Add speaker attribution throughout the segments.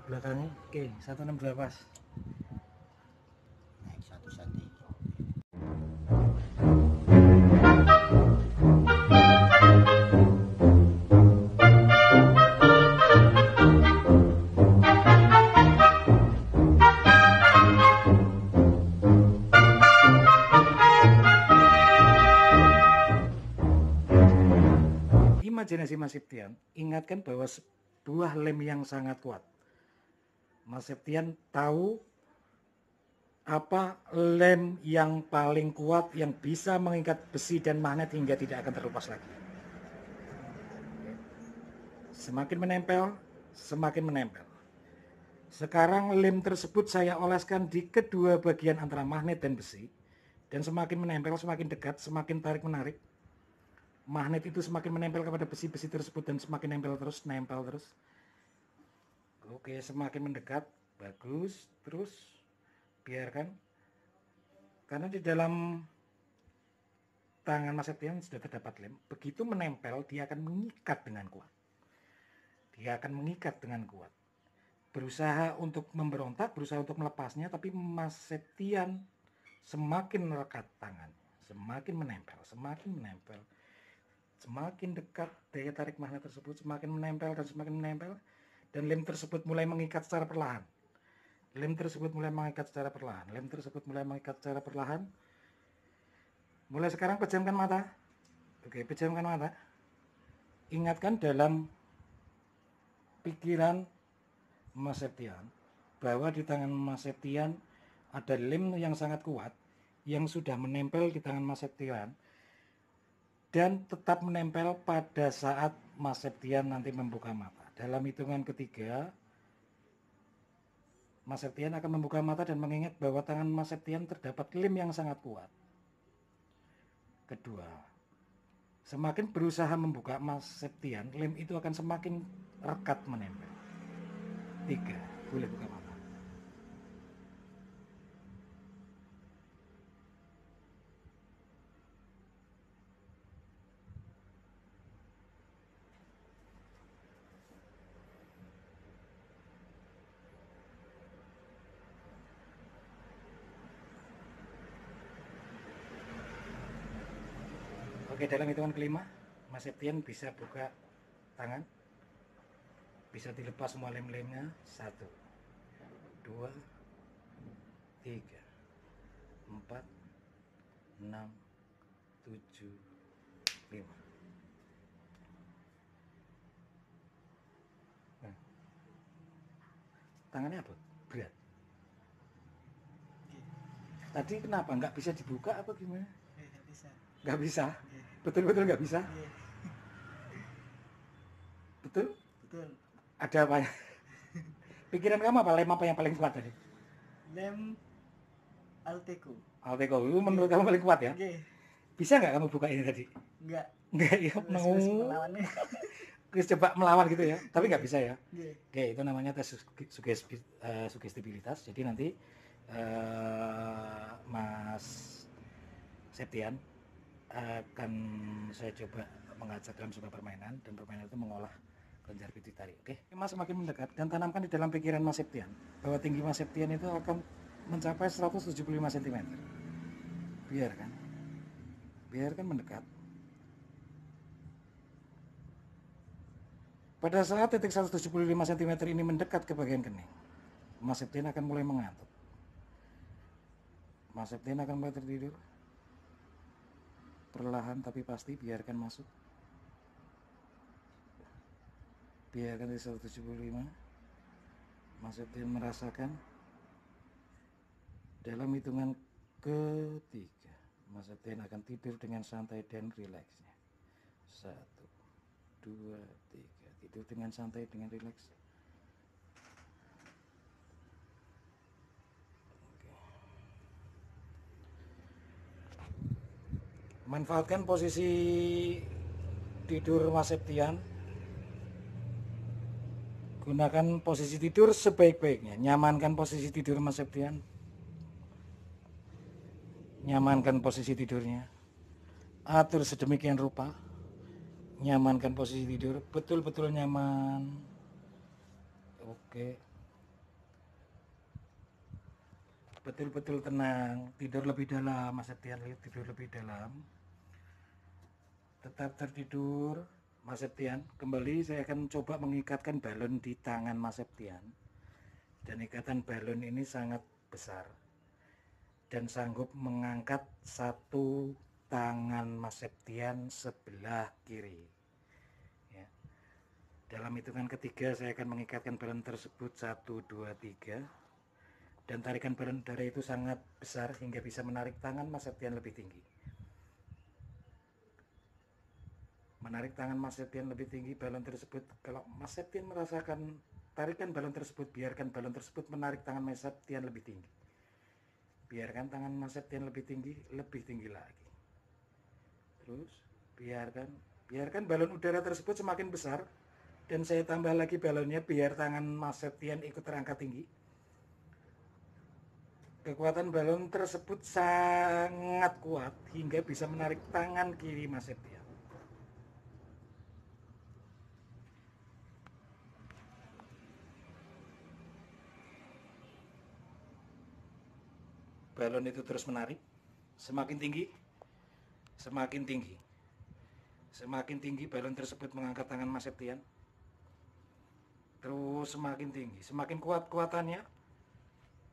Speaker 1: belakangnya. Oke, 162 pas.
Speaker 2: Naik 1 cm.
Speaker 1: Imajinasi Mas Septian, ingatkan bahwa sebuah lem yang sangat kuat. Mas Septian tahu apa lem yang paling kuat yang bisa mengikat besi dan magnet hingga tidak akan terlepas lagi. Semakin menempel, semakin menempel. Sekarang lem tersebut saya oleskan di kedua bagian antara magnet dan besi. Dan semakin menempel, semakin dekat, semakin tarik-menarik. Magnet itu semakin menempel kepada besi-besi tersebut dan semakin nempel terus, nempel terus. Oke, semakin mendekat, bagus, terus biarkan. Karena di dalam tangan Mas Septian sudah terdapat lem. Begitu menempel, dia akan mengikat dengan kuat. Dia akan mengikat dengan kuat. Berusaha untuk memberontak, berusaha untuk melepasnya, tapi Mas Septian semakin melekat tangan, semakin menempel, semakin menempel. Semakin dekat daya tarik magnet tersebut, semakin menempel dan semakin menempel. Dan lem tersebut mulai mengikat secara perlahan. Lem tersebut mulai mengikat secara perlahan. Lem tersebut mulai mengikat secara perlahan. Mulai sekarang pejamkan mata. Oke, pejamkan mata. Ingatkan dalam pikiran Mas Septian bahwa di tangan Mas Septian ada lem yang sangat kuat yang sudah menempel di tangan Mas Septian dan tetap menempel pada saat Mas Septian nanti membuka mata. Dalam hitungan ketiga, Mas Septian akan membuka mata dan mengingat bahwa tangan Mas Septian terdapat lem yang sangat kuat. Kedua, semakin berusaha membuka Mas Septian, lem itu akan semakin rekat menempel. 3, boleh buka mata. Oke, dalam hitungan kelima, Mas Septian bisa buka tangan. Bisa dilepas semua lem-lemnya. 1, 2, 3, 4, 6, 7, 5. Nah, tangannya apa? Berat. Tadi kenapa? Nggak bisa dibuka apa gimana?
Speaker 2: Nggak bisa.
Speaker 1: Nggak bisa? Betul-betul nggak bisa? Betul?
Speaker 2: Betul.
Speaker 1: Ada apa? Pikiran kamu apa? Lem apa yang paling kuat tadi?
Speaker 2: Lem Alteco.
Speaker 1: Alteco itu menurut kamu paling kuat ya? Bisa nggak kamu buka ini tadi?
Speaker 2: Enggak.
Speaker 1: Nggak ya?
Speaker 2: Terus melawannya.
Speaker 1: Terus coba melawan gitu ya? Tapi nggak bisa ya?
Speaker 2: Oke.
Speaker 1: Oke, itu namanya tes sugestibilitas. Jadi nanti Mas Septian akan saya coba mengajak dalam sebuah permainan, dan permainan itu mengolah kelenjar pituitari. Oke, Mas semakin mendekat dan tanamkan di dalam pikiran Mas Septian bahwa tinggi Mas Septian itu akan mencapai 175 cm. Biarkan mendekat. Pada saat titik 175 cm ini mendekat ke bagian kening, Mas Septian akan mulai mengantuk. Mas Septian akan mulai tertidur. Perlahan tapi pasti biarkan masuk. Biarkan di 175. Mas Septian merasakan. Dalam hitungan ketiga, Mas Septian akan tidur dengan santai dan rileksnya. 1, 2, 3. Tidur dengan santai dengan rileks. Manfaatkan posisi tidur Mas Septian. Gunakan posisi tidur sebaik-baiknya. Nyamankan posisi tidur Mas Septian. Nyamankan posisi tidurnya. Atur sedemikian rupa. Nyamankan posisi tidur. Betul-betul nyaman. Oke. betul-betul tenang, tidur lebih dalam, Mas Septian, tidur lebih dalam. Tetap tertidur, Mas Septian. Kembali saya akan coba mengikatkan balon di tangan Mas Septian. Dan ikatan balon ini sangat besar dan sanggup mengangkat satu tangan Mas Septian sebelah kiri. Ya. Dalam hitungan ketiga saya akan mengikatkan balon tersebut 1, 2, 3. Dan tarikan balon udara itu sangat besar hingga bisa menarik tangan Mas Septian lebih tinggi. Menarik tangan Mas Septian lebih tinggi, balon tersebut, kalau Mas Septian merasakan tarikan balon tersebut, biarkan balon tersebut menarik tangan Mas Septian lebih tinggi. Biarkan tangan Mas Septian lebih tinggi lagi. Terus biarkan balon udara tersebut semakin besar, dan saya tambah lagi balonnya biar tangan Mas Septian ikut terangkat tinggi. Kekuatan balon tersebut sangat kuat hingga bisa menarik tangan kiri Mas Septian. Balon itu terus menarik, semakin tinggi, semakin tinggi. Semakin tinggi balon tersebut mengangkat tangan Mas Septian. Terus semakin tinggi, semakin kuat kuatannya.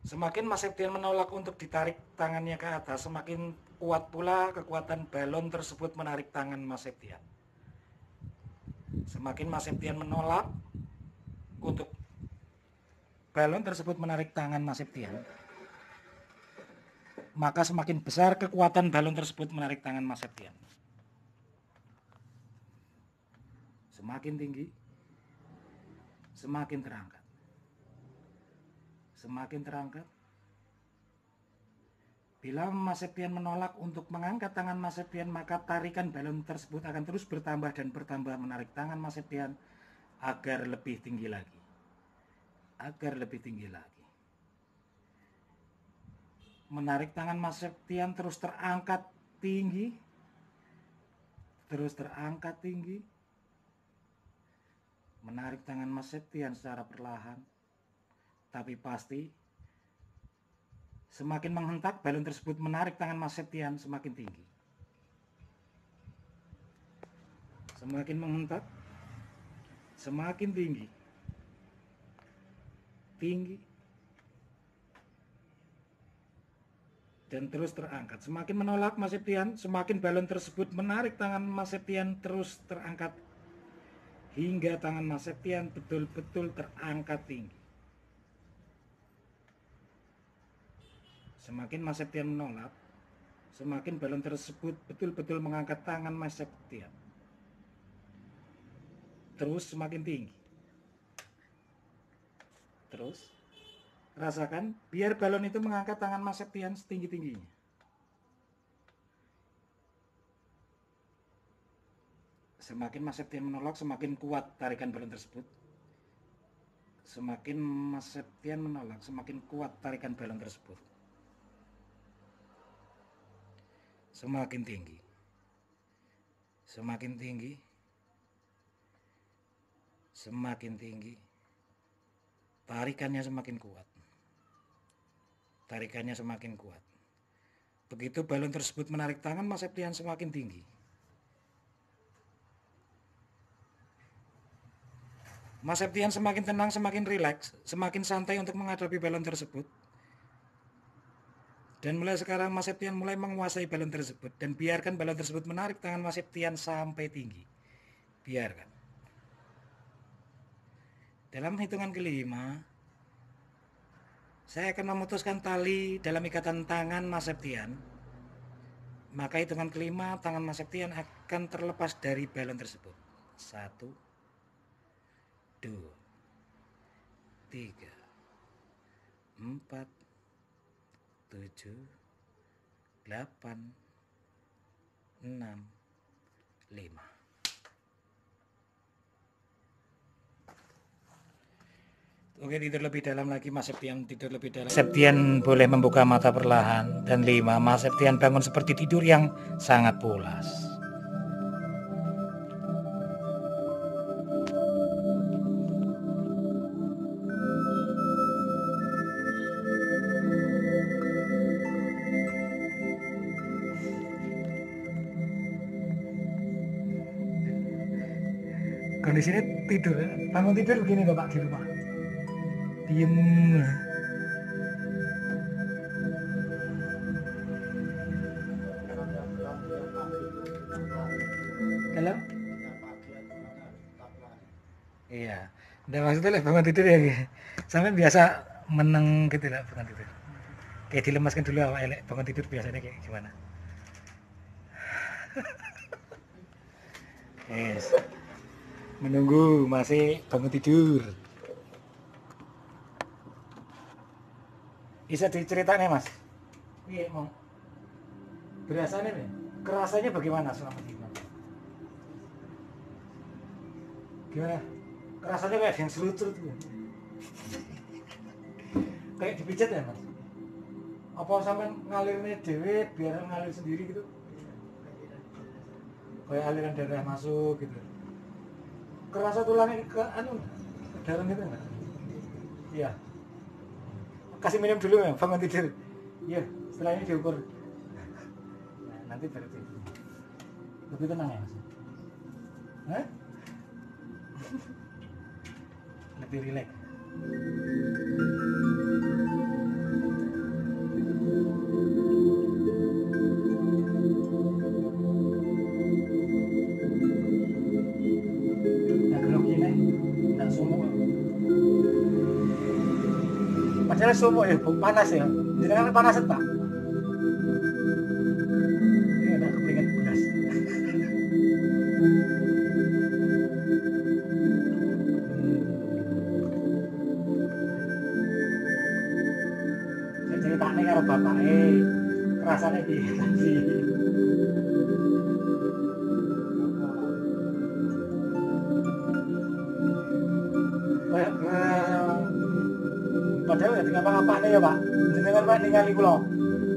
Speaker 1: Semakin Mas Septian menolak untuk ditarik tangannya ke atas, semakin kuat pula kekuatan balon tersebut menarik tangan Mas Septian. Semakin Mas Septian menolak untuk balon tersebut menarik tangan Mas Septian, maka semakin besar kekuatan balon tersebut menarik tangan Mas Septian. Semakin tinggi, semakin terangkat. Semakin terangkat. Bila Mas Septian menolak untuk mengangkat tangan Mas Septian, maka tarikan balon tersebut akan terus bertambah dan bertambah menarik tangan Mas Septian agar lebih tinggi lagi. Agar lebih tinggi lagi. Menarik tangan Mas Septian terus terangkat tinggi. Terus terangkat tinggi. Menarik tangan Mas Septian secara perlahan. Tapi pasti semakin menghentak balon tersebut menarik tangan Mas Septian semakin tinggi. Semakin menghentak, semakin tinggi. Tinggi. Dan terus terangkat. Semakin menolak Mas Septian, semakin balon tersebut menarik tangan Mas Septian terus terangkat. Hingga tangan Mas Septian betul-betul terangkat tinggi. Semakin Mas Septian menolak, semakin balon tersebut betul-betul mengangkat tangan Mas Septian. Terus semakin tinggi. Terus rasakan, biar balon itu mengangkat tangan Mas Septian setinggi-tingginya. Semakin Mas Septian menolak, semakin kuat tarikan balon tersebut. Semakin Mas Septian menolak, semakin kuat tarikan balon tersebut. Semakin tinggi. Semakin tinggi. Semakin tinggi. Tarikannya semakin kuat. Tarikannya semakin kuat. Begitu balon tersebut menarik tangan Mas Septian semakin tinggi. Mas Septian semakin tenang, semakin rileks, semakin santai untuk menghadapi balon tersebut. Dan mulai sekarang Mas Septian mulai menguasai balon tersebut. Dan biarkan balon tersebut menarik tangan Mas Septian sampai tinggi. Biarkan. Dalam hitungan kelima, saya akan memutuskan tali dalam ikatan tangan Mas Septian. Maka hitungan kelima, tangan Mas Septian akan terlepas dari balon tersebut. 1, 2, 3, 4, 7, 8, 6, 5. Oke, tidur lebih dalam lagi Mas Septian, tidur lebih dalam. Septian boleh membuka mata perlahan. Dan 5, Mas Septian bangun seperti tidur yang sangat pulas. di sini tidur. Bangun tidur begini Bapak di rumah. Diem. Kalau? Iya. Udah maksudnya lah bangun tidur ya. Sampai biasa meneng gitu lah bangun tidur. Kayak dilemaskan dulu awak elek bangun tidur biasanya kayak gimana? Yes. Menunggu masih bangun tidur. Bisa diceritain Mas? Iya mau. Berasanya nih, kerasanya bagaimana selama di Mas? Gimana? Kerasanya kayak yang selut-selut tuh. Kayak dipijat ya Mas? Apa sampai ngalirnya dewe biar ngalir sendiri gitu? Kayak aliran darah masuk gitu. Kerasa tulangnya ke dalam gitu enggak? Iya. Kasih minum dulu ya, bangun tidur. Iya, setelah ini diukur. Nah, nanti baru tidur. Lebih tenang ya Mas? Hah? Lebih rileks. Padahal sumuk ya, panas ya. Jenengan panas Pak. Ini ada kepingan beras. Saya ceritanya karo bapake, kerasane piye tadi. Padahal ya tinggal apa-apane ya Pak. Jenengan Pak ningali kula.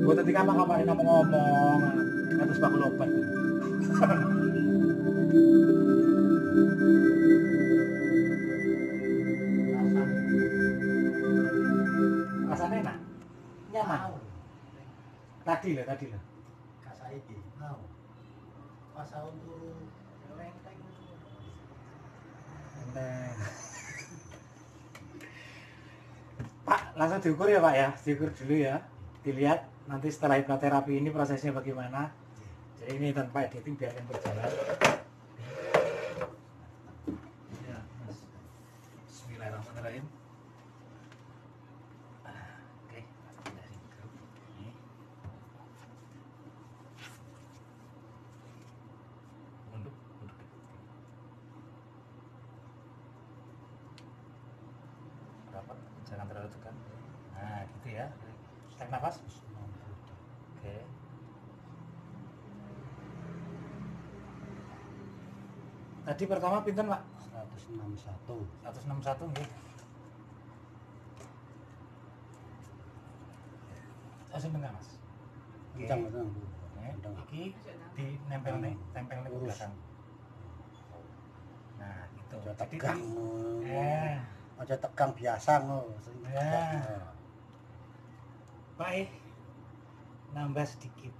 Speaker 1: Mboten tinggal apa-apane namung ngomong. Kados bakul obat. Rasanya enak. Nyaman. Tadi lah.
Speaker 2: Kasaiki mau. Pas tahun turu lenteng.
Speaker 1: Enteng. Pak, langsung diukur ya Pak ya. Diukur dulu ya. Dilihat nanti setelah hipnoterapi ini prosesnya bagaimana. Jadi ini tanpa editing biarkan berjalan. Ya, Mas. Bismillahirrahmanirrahim. Oke, dari grup ini. Mundur. Rapat, jangan terlalu tekan. Nah, gitu ya. Tarik nafas. Oke. Tadi pertama pinten Pak?
Speaker 2: 161.
Speaker 1: 161 nggih. Langsung tengah Mas.
Speaker 2: Kencang betul.
Speaker 1: Iki di tempel nih ke
Speaker 2: Lurus.
Speaker 1: belakang. Nah, gitu.
Speaker 2: Aja
Speaker 1: Jadi
Speaker 2: tegang.
Speaker 1: ya,
Speaker 2: Aja tegang biasa ngono.
Speaker 1: Ya. Pak nambah sedikit.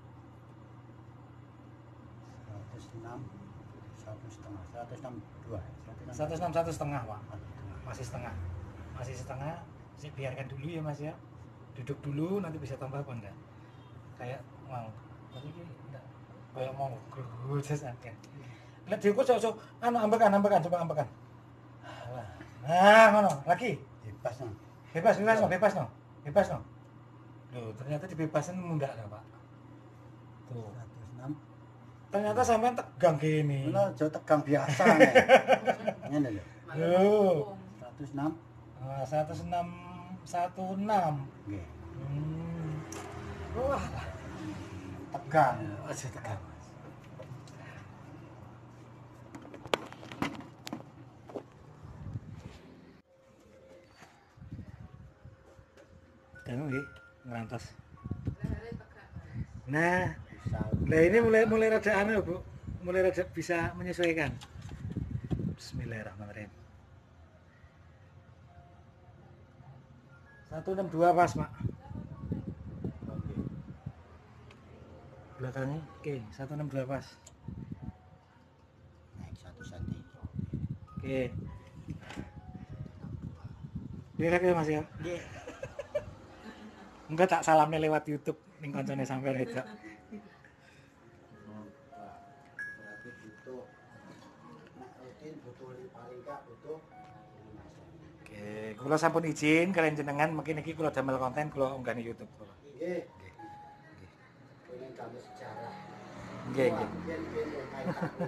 Speaker 2: 106 162
Speaker 1: 161 setengah Pak. Masih setengah. Saya biarkan dulu ya Mas ya. Duduk dulu nanti bisa tambah apa enggak? Kayak mau. Tapi ini enggak. Kayak mau gerus aja. Lihat diukur so ambekan coba ambekan. Nah, ngono, lagi.
Speaker 2: bebas no.
Speaker 1: Bebas no. Loh, ternyata dibebasin mundak ya, Pak. Tuh.
Speaker 2: 106.
Speaker 1: Ternyata sampean tegang gini.
Speaker 2: Ono aja tegang biasa nek. Ngene lho.
Speaker 1: Loh.
Speaker 2: 106.
Speaker 1: 16.
Speaker 2: Nggih.
Speaker 1: Wah,
Speaker 2: Tegang.
Speaker 1: aja tegang. Tegang nggih, ngerantos. Nah, nah ini mulai rada anu, Bu. Mulai rada bisa menyesuaikan. Bismillahirrahmanirrahim. 162 pas, Pak.
Speaker 2: Oke.
Speaker 1: Belakangnya, oke, 162 pas.
Speaker 2: Naik 1 cm.
Speaker 1: Oke. Ini lagi Mas ya.
Speaker 2: Nggih.
Speaker 1: Enggak tak salamnya lewat YouTube ning koncone sampean itu.
Speaker 2: Berarti butuh rutin butuh paling gak butuh 5
Speaker 1: Oke, kula sampun izin kalian jenengan mungkin iki kula damel konten kula unggah di YouTube kula.
Speaker 2: Nggih. Pengen kamu sejarah.
Speaker 1: Nggih, nggih.
Speaker 2: Biar yang main tahu.